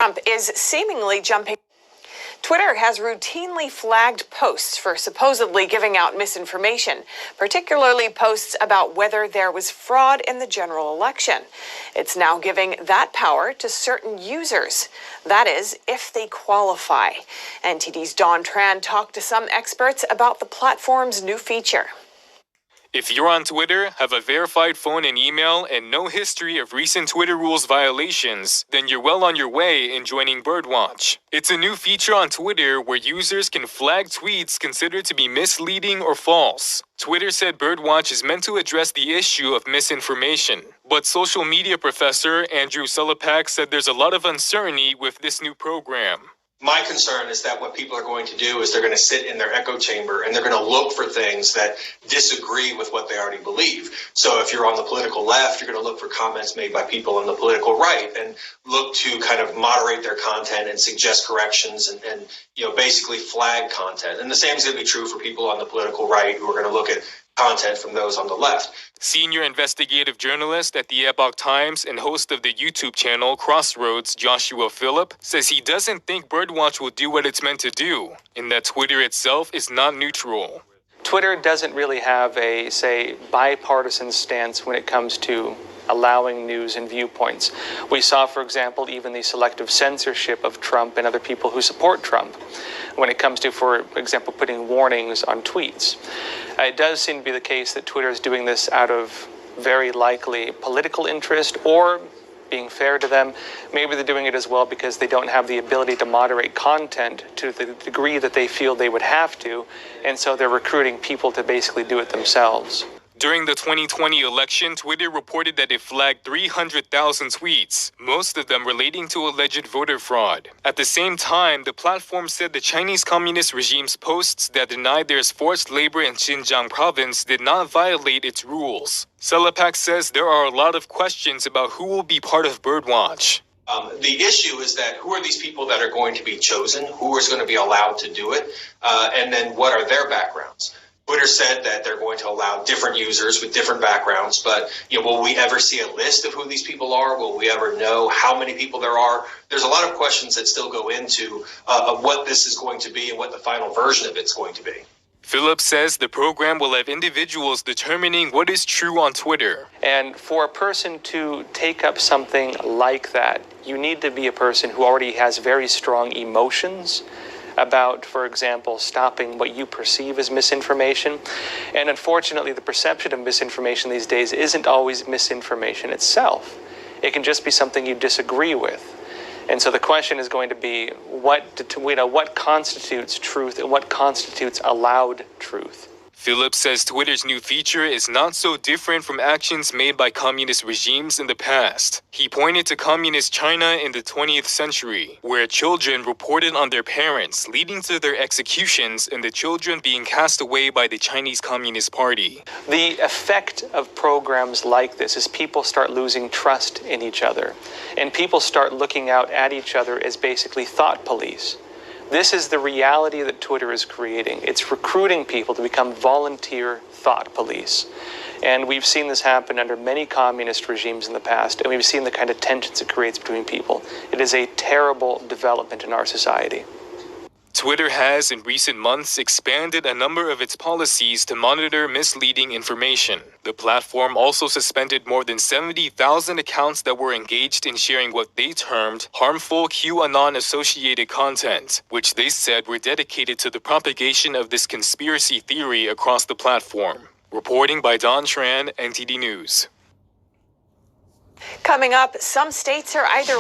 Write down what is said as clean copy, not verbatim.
Trump is seemingly jumping. Twitter has routinely flagged posts for supposedly giving out misinformation, particularly posts about whether there was fraud in the general election. It's now giving that power to certain users. That is, if they qualify. NTD's Don Tran talked to some experts about the platform's new feature. If you're on Twitter, have a verified phone and email, and no history of recent Twitter rules violations, then you're well on your way in joining Birdwatch. It's a new feature on Twitter where users can flag tweets considered to be misleading or false. Twitter said Birdwatch is meant to address the issue of misinformation. But social media professor Andrew Selepak said there's a lot of uncertainty with this new program. My concern is that what people are going to do is they're going to sit in their echo chamber and they're going to look for things that disagree with what they already believe. So if you're on the political left, you're going to look for comments made by people on the political right and look to kind of moderate their content and suggest corrections and basically flag content. And the same is going to be true for people on the political right who are going to look at content from those on the left. Senior investigative journalist at the Epoch Times and host of the YouTube channel Crossroads, Joshua Phillip, says he doesn't think Birdwatch will do what it's meant to do, and that Twitter itself is not neutral. Twitter doesn't really have a, say, bipartisan stance when it comes to allowing news and viewpoints. We saw, for example, even the selective censorship of Trump and other people who support Trump when it comes to, for example, putting warnings on tweets. It does seem to be the case that Twitter is doing this out of very likely political interest or being fair to them. Maybe they're doing it as well because they don't have the ability to moderate content to the degree that they feel they would have to, and so they're recruiting people to basically do it themselves. During the 2020 election, Twitter reported that it flagged 300,000 tweets, most of them relating to alleged voter fraud. At the same time, the platform said the Chinese Communist regime's posts that denied there's forced labor in Xinjiang province did not violate its rules. Selepak says there are a lot of questions about who will be part of Birdwatch. The issue is that who are these people that are going to be chosen? Who is going to be allowed to do it? And then what are their backgrounds? Twitter said that they're going to allow different users with different backgrounds, but will we ever see a list of who these people are? Will we ever know how many people there are? There's a lot of questions that still go into what this is going to be and what the final version of it's going to be. Phillips says the program will have individuals determining what is true on Twitter. And for a person to take up something like that, you need to be a person who already has very strong emotions about, for example, stopping what you perceive as misinformation. And unfortunately, the perception of misinformation these days isn't always misinformation itself. It can just be something you disagree with. And so the question is going to be, what constitutes truth and what constitutes allowed truth? Phillips says Twitter's new feature is not so different from actions made by communist regimes in the past. He pointed to communist China in the 20th century, where children reported on their parents, leading to their executions and the children being cast away by the Chinese Communist Party. The effect of programs like this is people start losing trust in each other, and people start looking out at each other as basically thought police. This is the reality that Twitter is creating. It's recruiting people to become volunteer thought police. And we've seen this happen under many communist regimes in the past, and we've seen the kind of tensions it creates between people. It is a terrible development in our society. Twitter has, in recent months, expanded a number of its policies to monitor misleading information. The platform also suspended more than 70,000 accounts that were engaged in sharing what they termed harmful QAnon-associated content, which they said were dedicated to the propagation of this conspiracy theory across the platform. Reporting by Don Tran, NTD News. Coming up, some states are either